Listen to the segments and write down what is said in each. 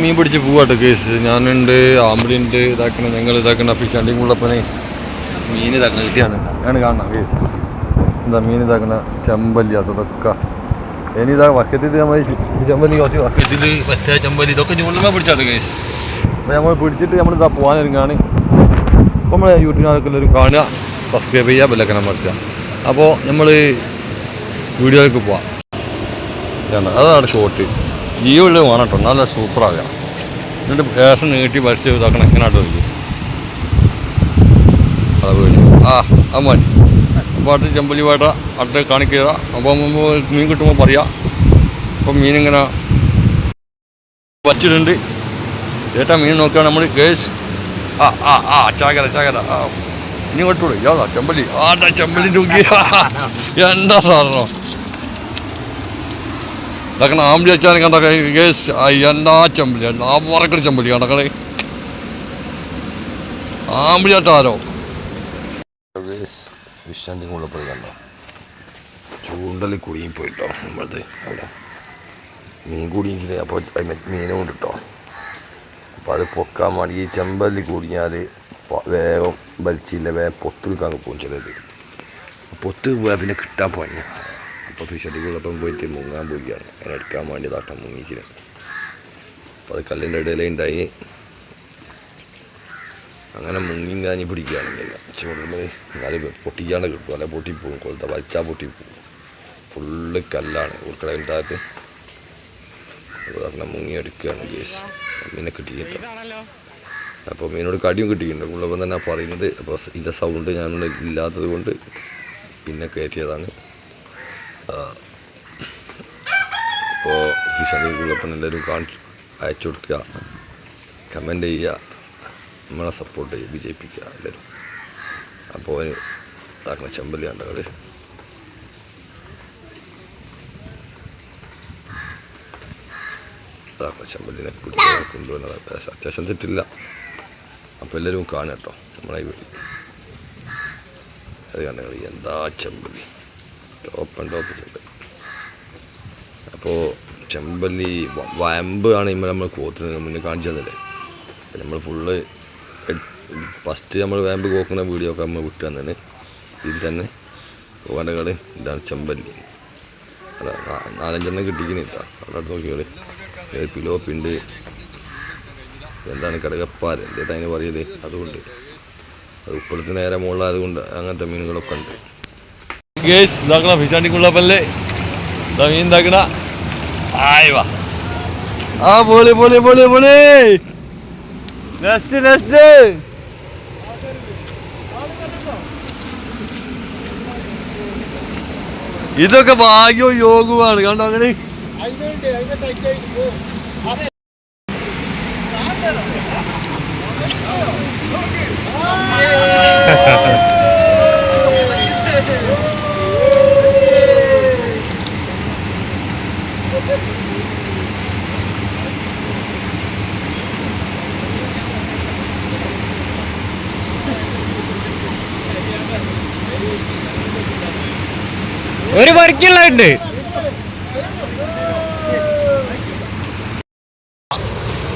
മീൻ പിടിച്ച് പോവാട്ടോ കേസ്. ഞാനുണ്ട്, ആമ്പിളിയുണ്ട്, ഇതാക്കണ ഞങ്ങൾ ഇതാക്കണ ഫിഷ് ഹണ്ടിങ് ഉള്ളപ്പനെ മീൻ ഇതാക്കണ കിട്ടിയാണ് ഞാൻ കാണണം കേസ്. എന്താ മീൻ ഇതാക്കണ ചെമ്പല്ലി അതൊക്കെ ഇനി ഇതാ വക്കത്തിൽ നമ്മൾ ചെമ്പല്ലി കുറച്ച് വക്കത്തിൽ മറ്റേ ചെമ്പല്ലി ഇതൊക്കെ ഞുള്ളുമേ പിടിച്ചാട്ടോ കേസ്. അപ്പോൾ നമ്മൾ പിടിച്ചിട്ട് നമ്മളിതാ പോകാനൊരുങ്ങാണ്. അപ്പോൾ നമ്മളെ യൂട്യൂബ് ചാനലിൽ കാണുക, സബ്സ്ക്രൈബ് ചെയ്യുക, ബെല്ലൈക്കൺ അമർത്തുക. അപ്പോൾ നമ്മൾ വീഡിയോയിലേക്ക് പോവാം. അതാണ് ഷോർട്ട്. ജിയോ ഉള്ളത് വേണം കേട്ടോ, നല്ല സൂപ്പറാകാം. എന്നിട്ട് ഗ്യാസ് നീട്ടി വരച്ച് ഇതാക്കണം. എങ്ങനെയാട്ടോ ഇത് അത് വീട്ടിൽ അത് മതി. അപ്പോൾ അടുത്ത് ചെമ്പല്ലി വേട്ട അടുത്ത് കാണിക്കുക. അപ്പോൾ മീൻ കിട്ടുമ്പോൾ പറയാം. അപ്പം മീനിങ്ങനെ വച്ചിട്ടുണ്ട്. ചേട്ടാ മീൻ നോക്കുകയാണ് നമ്മൾ കേസ്. ചാകര ഇനി കൊട്ടൂടെ യാതാ ചെമ്പല്ലി. ചെമ്പല്ലി തൂക്കി എന്താ സാധനം ഇതാക്കണം. ആമ്പിളി വെച്ചാൽ കണ്ട കേസ് എന്താ ചെമ്പല്ലി, ആ പറക്കൊരു ചെമ്പല്ലി കണ്ടക്കളെ ആമ്പിളി ആട്ടാരോ ഫിഷ് ഹണ്ടിങ് ഉള്ളപ്പോൾ കണ്ടോ ചൂണ്ടൽ കുടുങ്ങിപ്പോയിട്ടോ. നമ്മളത് അവിടെ മീൻ കുടുങ്ങിയില്ലേ. അപ്പോൾ മീനും കൊണ്ട് കിട്ടോ. അപ്പോൾ അത് പൊക്കാൻ വേണ്ടി ഈ ചെമ്പല്ലി കുടുങ്ങിയാൽ വേഗം വലിച്ചില്ല, വേഗം പൊത്തെടുക്കാൻ പോകും ചിലത്. പൊത്ത് പോയാൽ പിന്നെ കിട്ടാൻ പോഞ്ഞ. അപ്പോൾ ഫിഷ് ഹണ്ടിങ് ഉള്ളപ്പം പോയിട്ട് മുങ്ങാൻ പോവുകയാണ്. അതിനെടുക്കാൻ വേണ്ടി താട്ടം മുങ്ങിച്ചില്ല. അപ്പോൾ അത് കല്ലിൻ്റെ ഇടയിലേ ഉണ്ടായി. അങ്ങനെ മുങ്ങി കാഞ്ഞ് പിടിക്കുകയാണെങ്കിൽ ചുരുള് എന്നാലും പൊട്ടിക്കാണ്ട് കിട്ടും. അല്ലെ പൊട്ടിപ്പോവും. കൊളുത്ത വലിച്ചാൽ പൊട്ടിപ്പോവും. ഫുള്ള് കല്ലാണ് ഉൾക്കടയിൻ്റെ. അങ്ങനെ മുങ്ങി എടുക്കുകയാണ് കേസ്. മീനെ കിട്ടിയിട്ട് അപ്പോൾ മീനോട് കടിയും കിട്ടിയിട്ടുണ്ട്. ഉള്ളപ്പം തന്നെ പറയുന്നത്. അപ്പോൾ ഇതിൻ്റെ സൗണ്ട് ഞാൻ ഇല്ലാത്തത് കൊണ്ട് പിന്നെ കയറ്റിയതാണ്. അപ്പോൾ ഫിഷ് ഹണ്ടിങ് ഉള്ളപ്പം എല്ലാവരും അയച്ചു കൊടുക്കുക, കമൻറ്റ് ചെയ്യുക, നമ്മളെ സപ്പോർട്ട് ചെയ്യുക, വിജയിപ്പിക്കുക എല്ലാവരും. അപ്പോൾ ഇതാക്കുന്ന ചെമ്പല്ലി കണ്ടകൾ ഇതാക്കുന്ന ചെമ്പല്ലിനെ പിടിച്ച് കൊണ്ടുവന്നത് അത്യാവശ്യം തെറ്റില്ല. അപ്പോൾ എല്ലാവരും കാണുക കേട്ടോ നമ്മളെ വീട്ടിൽ. അത് കണ്ടകൾ എന്താ ചെമ്പല്ലി, ടോപ്പ് ചെമ്പല്ലി. അപ്പോൾ ചെമ്പല്ലി വയമ്പ് ആണ് നമ്മൾ കോത്തിന് മുന്നേ കാണിച്ചു തന്നില്ലേ. നമ്മൾ ഫുള്ള് ഫസ്റ്റ് നമ്മൾ വേമ്പ് കോക്കുന്ന വീഡിയോ ഒക്കെ നമ്മൾ വിട്ടു തന്നെ. ഇതിൽ തന്നെ പോകേണ്ടകൾ ഇതാണ് ചെമ്പല്ലി. അല്ല 4-5 കിട്ടിക്കുന്നു ഇട്ടാ. അവിടെ അടുത്ത് നോക്കിയാൽ പിലോപ്പിണ്ട്, എന്താണ് കടകപ്പാൽ എന്താ അതിന് പറയല്. അതുകൊണ്ട് അത് ഉപ്പളത്തിന് നേരെ മുകളിലായതുകൊണ്ട് അങ്ങനത്തെ മീനുകളൊക്കെ ഉണ്ട്. ഗേസ് ഇതാക്കണ ഫിഷ് ഹണ്ടിങ്ങുള്ളപ്പല്ലേ മീൻ ഇതാക്കണ ആയിവാ. പൊളി പൊളി പൊളി പൊളി. നെക്സ്റ്റ് ഇതൊക്കെ ഭാഗ്യവും യോഗവുമാണ്. കണ്ടോ അങ്ങനെ ഒരു വർക്കുള്ളതുണ്ട്.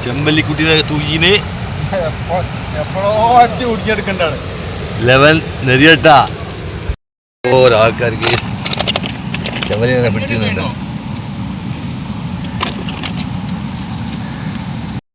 ചെമ്പല്ലിക്കുട്ടിയുടെ തൂയിന് എപ്പോഴോ അടിച്ച് കുടിക്കെടുക്കണ്ടാണ്. ലെവൽ നെരിയട്ടാ. ഓരോ ആൾക്കാർക്ക് ചെമ്പല്ലി പിടിക്കുന്നുണ്ട്.